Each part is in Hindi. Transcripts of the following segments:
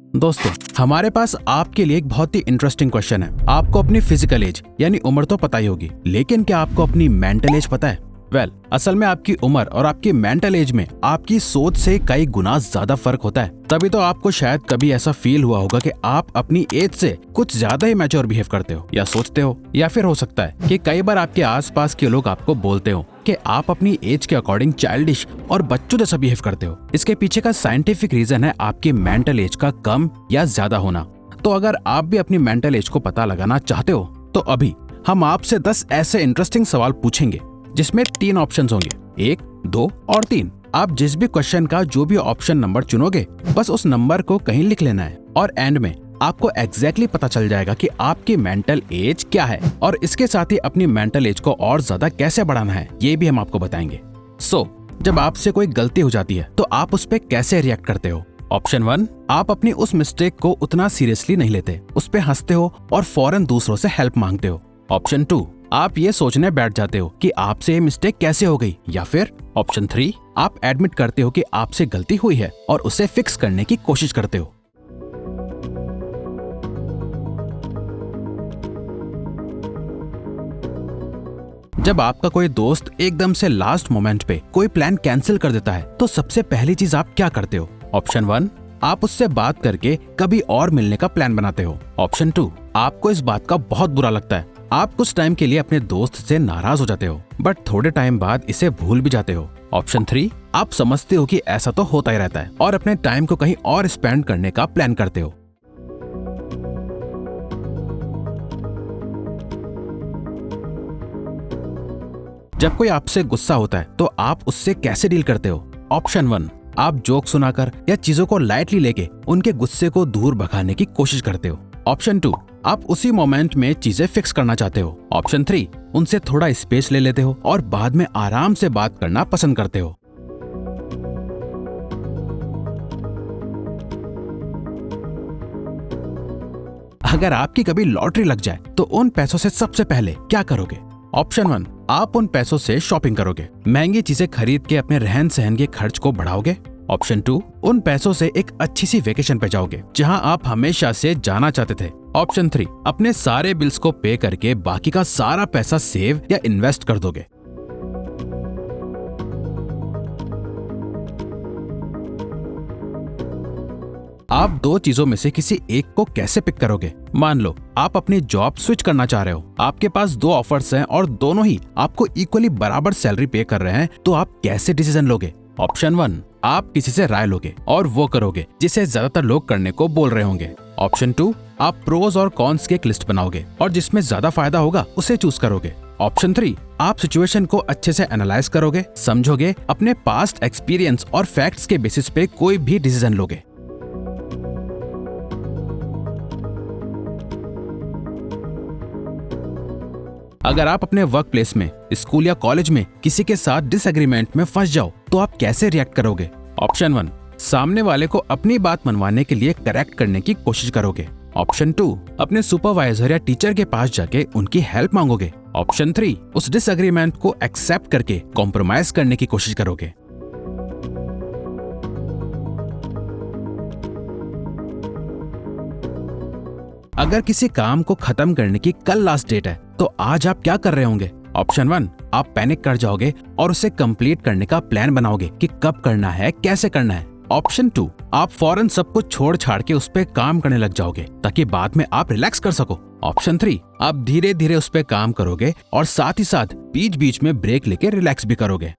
दोस्तों, हमारे पास आपके लिए एक बहुत ही इंटरेस्टिंग क्वेश्चन है। आपको अपनी फिजिकल एज यानी उम्र तो पता ही होगी, लेकिन क्या आपको अपनी मेंटल एज पता है? असल में आपकी उम्र और आपकी मेंटल एज में आपकी सोच से कई गुना ज्यादा फर्क होता है। तभी तो आपको शायद कभी ऐसा फील हुआ होगा कि आप अपनी एज से कुछ ज्यादा ही मैच्योर बिहेव करते हो या सोचते हो, या फिर हो सकता है कि कई बार आपके आसपास के लोग आपको बोलते हो कि आप अपनी एज के अकॉर्डिंग चाइल्डिश और बच्चों जैसा बिहेव करते हो। इसके पीछे का साइंटिफिक रीजन है आपकी मेंटल एज का कम या ज्यादा होना। तो अगर आप भी अपनी मेंटल एज को पता लगाना चाहते हो तो अभी हम आपसे 10 ऐसे इंटरेस्टिंग सवाल पूछेंगे जिसमें 3 ऑप्शंस होंगे, 1, 2 और 3। आप जिस भी क्वेश्चन का जो भी ऑप्शन नंबर चुनोगे, बस उस नंबर को कहीं लिख लेना है और एंड में आपको एग्जैक्टली पता चल जाएगा कि आपकी मेंटल एज क्या है, और इसके साथ ही अपनी मेंटल एज को और ज्यादा कैसे बढ़ाना है ये भी हम आपको बताएंगे। जब आपसे कोई गलती हो जाती है तो आप उस पर कैसे रिएक्ट करते हो? ऑप्शन 1, आप अपनी उस मिस्टेक को उतना सीरियसली नहीं लेते, उस पे हंसते हो और फौरन दूसरों से हेल्प मांगते हो। ऑप्शन 2, आप ये सोचने बैठ जाते हो कि आपसे ये मिस्टेक कैसे हो गई, या फिर ऑप्शन 3, आप एडमिट करते हो कि आपसे गलती हुई है और उसे फिक्स करने की कोशिश करते हो। जब आपका कोई दोस्त एकदम से लास्ट मोमेंट पे कोई प्लान कैंसिल कर देता है तो सबसे पहली चीज आप क्या करते हो? ऑप्शन 1, आप उससे बात करके कभी और मिलने का प्लान बनाते हो। ऑप्शन 2, आपको इस बात का बहुत बुरा लगता है, आप कुछ टाइम के लिए अपने दोस्त से नाराज हो जाते हो, बट थोड़े टाइम बाद इसे भूल भी जाते हो। ऑप्शन 3, आप समझते हो कि ऐसा तो होता ही रहता है और अपने टाइम को कहीं और स्पेंड करने का प्लान करते हो। जब कोई आपसे गुस्सा होता है तो आप उससे कैसे डील करते हो? ऑप्शन 1, आप जोक सुनाकर या चीजों को लाइटली लेके उनके गुस्से को दूर भगाने की कोशिश करते हो। ऑप्शन 2, आप उसी मोमेंट में चीजें फिक्स करना चाहते हो। ऑप्शन 3, उनसे थोड़ा स्पेस ले लेते हो और बाद में आराम से बात करना पसंद करते हो। अगर आपकी कभी लॉटरी लग जाए तो उन पैसों से सबसे पहले क्या करोगे? ऑप्शन 1, आप उन पैसों से शॉपिंग करोगे, महंगी चीजें खरीद के अपने रहन सहन के खर्च को बढ़ाओगे। ऑप्शन 2, उन पैसों से एक अच्छी सी वेकेशन पे जाओगे जहां आप हमेशा से जाना चाहते थे। ऑप्शन 3, अपने सारे बिल्स को पे करके बाकी का सारा पैसा सेव या इन्वेस्ट कर दोगे। आप 2 चीजों में से किसी एक को कैसे पिक करोगे? मान लो आप अपनी जॉब स्विच करना चाह रहे हो, आपके पास 2 ऑफर्स हैं और दोनों ही आपको इक्वली बराबर सैलरी पे कर रहे हैं, तो आप कैसे डिसीजन लोगे? ऑप्शन 1, आप किसी से राय लोगे और वो करोगे जिसे ज्यादातर लोग करने को बोल रहे होंगे। ऑप्शन 2, आप प्रोज और कॉन्स की एक लिस्ट बनाओगे और जिसमें ज्यादा फायदा होगा उसे चूज करोगे। ऑप्शन 3, आप सिचुएशन को अच्छे से एनालाइज करोगे, समझोगे, अपने पास्ट एक्सपीरियंस और फैक्ट्स के बेसिस पे कोई भी डिसीजन लोगे। अगर आप अपने वर्क प्लेस में, स्कूल या कॉलेज में किसी के साथ डिसएग्रीमेंट में फंस जाओ तो आप कैसे रिएक्ट करोगे? ऑप्शन 1, सामने वाले को अपनी बात मनवाने के लिए करेक्ट करने की कोशिश करोगे। ऑप्शन 2, अपने सुपरवाइजर या टीचर के पास जाके उनकी हेल्प मांगोगे। ऑप्शन 3, उस डिसएग्रीमेंट को एक्सेप्ट करके कॉम्प्रोमाइज करने की कोशिश करोगे। अगर किसी काम को खत्म करने की कल लास्ट डेट है तो आज आप क्या कर रहे होंगे? ऑप्शन 1, आप पैनिक कर जाओगे और उसे कंप्लीट करने का प्लान बनाओगे कि कब करना है, कैसे करना है। ऑप्शन 2, आप फौरन सब कुछ छोड़ छाड़ के उस पे काम करने लग जाओगे ताकि बाद में आप रिलैक्स कर सको। ऑप्शन 3, आप धीरे धीरे उस पे काम करोगे और साथ ही साथ बीच बीच में ब्रेक लेके रिलैक्स भी करोगे।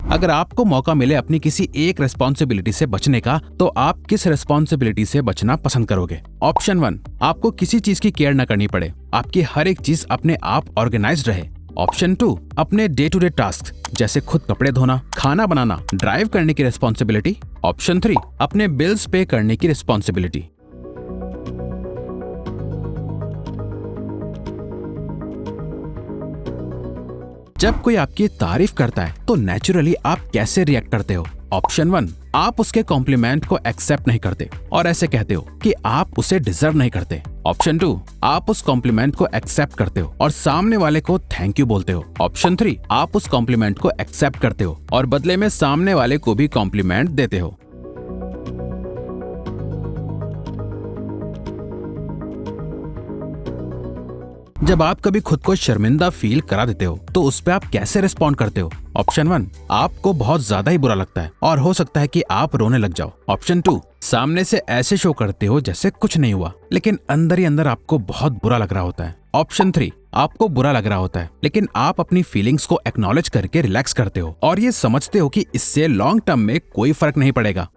अगर आपको मौका मिले अपनी किसी एक रिस्पॉन्सिबिलिटी से बचने का, तो आप किस रिस्पॉन्सिबिलिटी से बचना पसंद करोगे? ऑप्शन 1, आपको किसी चीज की केयर न करनी पड़े, आपकी हर एक चीज अपने आप ऑर्गेनाइज्ड रहे। ऑप्शन 2, अपने डे टू डे टास्क जैसे खुद कपड़े धोना, खाना बनाना, ड्राइव करने की रिस्पॉन्सिबिलिटी। ऑप्शन 3, अपने बिल्स पे करने की रिस्पॉन्सिबिलिटी। जब कोई आपकी तारीफ करता है तो नेचुरली आप कैसे रिएक्ट करते हो? ऑप्शन 1, आप उसके कॉम्प्लीमेंट को एक्सेप्ट नहीं करते और ऐसे कहते हो कि आप उसे डिजर्व नहीं करते। ऑप्शन 2, आप उस कॉम्प्लीमेंट को एक्सेप्ट करते हो और सामने वाले को थैंक यू बोलते हो। ऑप्शन 3, आप उस कॉम्प्लीमेंट को एक्सेप्ट करते हो और बदले में सामने वाले को भी कॉम्प्लीमेंट देते हो। जब आप कभी खुद को शर्मिंदा फील करा देते हो तो उस पे आप कैसे रिस्पॉन्ड करते हो? ऑप्शन 1, आपको बहुत ज्यादा ही बुरा लगता है और हो सकता है कि आप रोने लग जाओ। ऑप्शन 2, सामने से ऐसे शो करते हो जैसे कुछ नहीं हुआ लेकिन अंदर ही अंदर आपको बहुत बुरा लग रहा होता है। ऑप्शन 3, आपको बुरा लग रहा होता है लेकिन आप अपनी फीलिंग्स को एक्नॉलेज करके रिलैक्स करते हो और ये समझते हो कि इससे लॉन्ग टर्म में कोई फर्क नहीं पड़ेगा।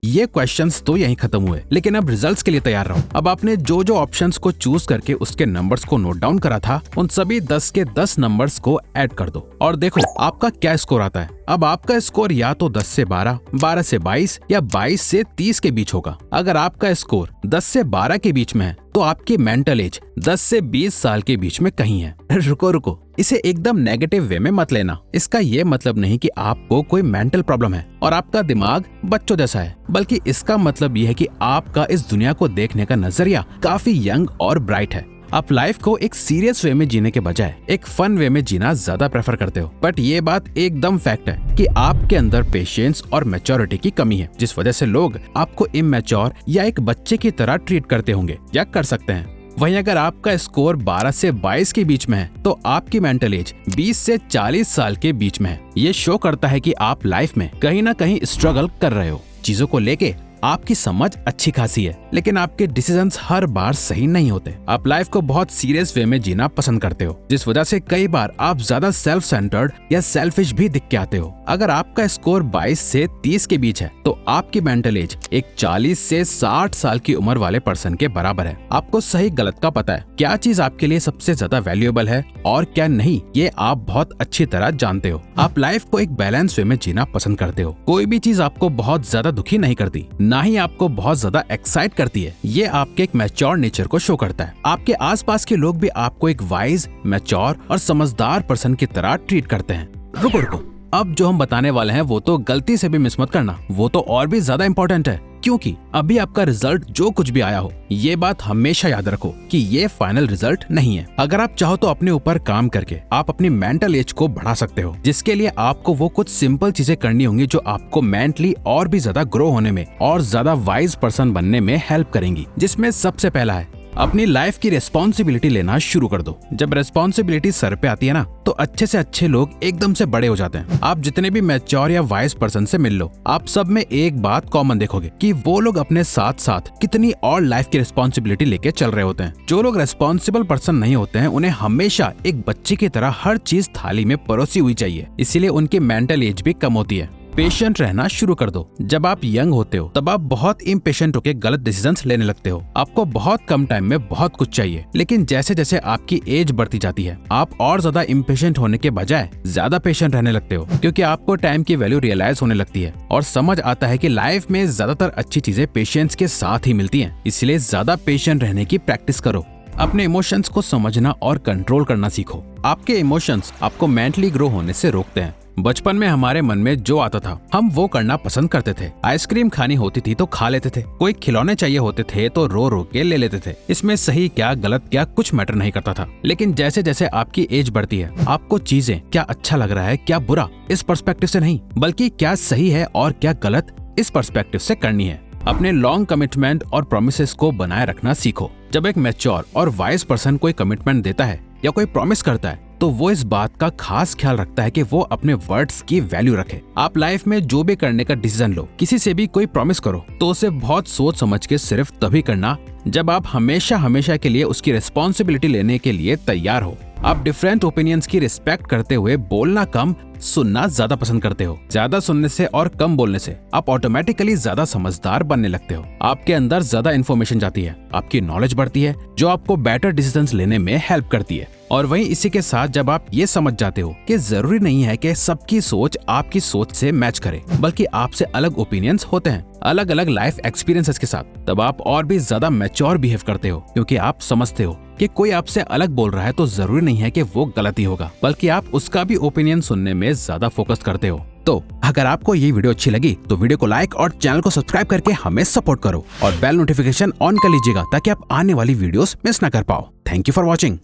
ये क्वेश्चंस तो यहीं खत्म हुए, लेकिन अब रिजल्ट्स के लिए तैयार रहो। अब आपने जो जो ऑप्शंस को चूज करके उसके नंबर्स को नोट डाउन करा था, उन सभी 10 के 10 नंबर्स को ऐड कर दो और देखो आपका क्या स्कोर आता है। अब आपका स्कोर या तो 10 से 12, 12 से 22 या 22 से 30 के बीच होगा। अगर आपका स्कोर 10 से 12 के बीच में है तो आपकी मेंटल एज 10 से 20 साल के बीच में कहीं है। रुको, इसे एकदम नेगेटिव वे में मत लेना। इसका ये मतलब नहीं कि आपको कोई मेंटल प्रॉब्लम है और आपका दिमाग बच्चों जैसा है, बल्कि इसका मतलब ये है कि आपका इस दुनिया को देखने का नजरिया काफी यंग और ब्राइट है। आप लाइफ को एक सीरियस वे में जीने के बजाय एक फन वे में जीना ज्यादा प्रेफर करते हो। बट ये बात एकदम फैक्ट है कि आपके अंदर पेशेंस और मैच्योरिटी की कमी है, जिस वजह से लोग आपको इमैच्योर या एक बच्चे की तरह ट्रीट करते होंगे या कर सकते हैं। वहीं अगर आपका स्कोर 12 से 22 के बीच में है तो आपकी मेंटल एज 20 से 40 साल के बीच में है। ये शो करता है कि आप लाइफ में कहीं ना कहीं स्ट्रगल कर रहे हो। चीजों को लेके आपकी समझ अच्छी खासी है लेकिन आपके डिसीजंस हर बार सही नहीं होते। आप लाइफ को बहुत सीरियस वे में जीना पसंद करते हो, जिस वजह से कई बार आप ज्यादा सेल्फ सेंटर्ड या सेल्फिश भी दिख के आते हो। अगर आपका स्कोर 22 से 30 के बीच है तो आपकी मेंटल एज एक 40 से 60 साल की उम्र वाले पर्सन के बराबर है। आपको सही गलत का पता है, क्या चीज आपके लिए सबसे ज्यादा वैल्यूएबल है और क्या नहीं, ये आप बहुत अच्छी तरह जानते हो। आप लाइफ को एक बैलेंस वे में जीना पसंद करते हो। कोई भी चीज आपको बहुत ज्यादा दुखी नहीं करती, ना ही आपको बहुत ज्यादा एक्साइट करती है। ये आपके एक मैच्योर नेचर को शो करता है। आपके आसपास के लोग भी आपको एक वाइज, मैच्योर और समझदार पर्सन की तरह ट्रीट करते हैं। रुको, अब जो हम बताने वाले हैं वो तो गलती से भी मिस मत करना, वो तो और भी ज्यादा इम्पोर्टेंट है, क्योंकि अभी आपका रिजल्ट जो कुछ भी आया हो, ये बात हमेशा याद रखो कि ये फाइनल रिजल्ट नहीं है। अगर आप चाहो तो अपने ऊपर काम करके आप अपनी मेंटल एज को बढ़ा सकते हो, जिसके लिए आपको वो कुछ सिंपल चीजें करनी होंगी जो आपको मेंटली और भी ज्यादा ग्रो होने में और ज्यादा वाइज पर्सन बनने में हेल्प करेंगी। जिसमें सबसे पहला है अपनी लाइफ की रिस्पॉन्सिबिलिटी लेना शुरू कर दो। जब रिस्पॉन्सिबिलिटी सर पे आती है ना, तो अच्छे से अच्छे लोग एकदम से बड़े हो जाते हैं। आप जितने भी मैच्योर या वाइज पर्सन से मिल लो, आप सब में एक बात कॉमन देखोगे कि वो लोग अपने साथ साथ कितनी और लाइफ की रिस्पॉन्सिबिलिटी लेके चल रहे होते हैं। जो लोग रिस्पॉन्सिबल पर्सन नहीं होते हैं, उन्हें हमेशा एक बच्चे की तरह हर चीज थाली में परोसी हुई चाहिए, इसीलिए उनकी मेंटल एज भी कम होती है। पेशेंट रहना शुरू कर दो। जब आप यंग होते हो तब आप बहुत इम्पेशेंट होकर गलत डिसीजंस लेने लगते हो। आपको बहुत कम टाइम में बहुत कुछ चाहिए, लेकिन जैसे जैसे आपकी एज बढ़ती जाती है, आप और ज्यादा इम्पेशेंट होने के बजाय ज्यादा पेशेंट रहने लगते हो, क्योंकि आपको टाइम की वैल्यू रियलाइज होने लगती है और समझ आता है कि लाइफ में ज्यादातर अच्छी चीजें पेशेंस के साथ ही मिलती हैं। इसलिए ज्यादा पेशेंट रहने की प्रैक्टिस करो। अपने इमोशंस को समझना और कंट्रोल करना सीखो। आपके इमोशंस आपको मेंटली ग्रो होने से रोकते हैं। बचपन में हमारे मन में जो आता था हम वो करना पसंद करते थे। आइसक्रीम खानी होती थी तो खा लेते थे, कोई खिलौने चाहिए होते थे तो रो रो के ले लेते थे। इसमें सही क्या गलत क्या कुछ मैटर नहीं करता था। लेकिन जैसे जैसे आपकी एज बढ़ती है, आपको चीजें क्या अच्छा लग रहा है क्या बुरा, इस पर्सपेक्टिव से नहीं, बल्कि क्या सही है और क्या गलत, इस पर्सपेक्टिव से करनी है। अपने लॉन्ग कमिटमेंट और प्रोमिसेस को बनाए रखना सीखो। जब एक मैच्योर और वाइज पर्सन कोई कमिटमेंट देता है या कोई प्रॉमिस करता है, तो वो इस बात का खास ख्याल रखता है कि वो अपने वर्ड्स की वैल्यू रखे। आप लाइफ में जो भी करने का डिसीजन लो, किसी से भी कोई प्रॉमिस करो, तो उसे बहुत सोच समझ के सिर्फ तभी करना जब आप हमेशा हमेशा के लिए उसकी रिस्पॉन्सिबिलिटी लेने के लिए तैयार हो। आप डिफरेंट ओपिनियंस की रिस्पेक्ट करते हुए बोलना कम सुनना ज्यादा पसंद करते हो। ज्यादा सुनने से और कम बोलने से आप ऑटोमेटिकली ज्यादा समझदार बनने लगते हो। आपके अंदर ज्यादा इन्फॉर्मेशन जाती है, आपकी नॉलेज बढ़ती है, जो आपको बेटर डिसीजंस लेने में हेल्प करती है। और वहीं इसी के साथ जब आप ये समझ जाते हो कि जरूरी नहीं है कि सबकी सोच आपकी सोच से मैच करे, बल्कि आपसे अलग ओपिनियंस होते हैं अलग अलग लाइफ एक्सपीरियंसेस के साथ, तब आप और भी ज्यादा मैच्योर बिहेव करते हो, क्योंकि आप समझते हो कि कोई आपसे अलग बोल रहा है तो जरूरी नहीं है कि वो गलती होगा, बल्कि आप उसका भी ओपिनियन सुनने में ज्यादा फोकस करते हो। तो अगर आपको ये वीडियो अच्छी लगी तो वीडियो को लाइक और चैनल को सब्सक्राइब करके हमें सपोर्ट करो और बेल नोटिफिकेशन ऑन कर लीजिएगा ताकि आप आने वाली वीडियोस मिस ना कर पाओ। Thank you for watching.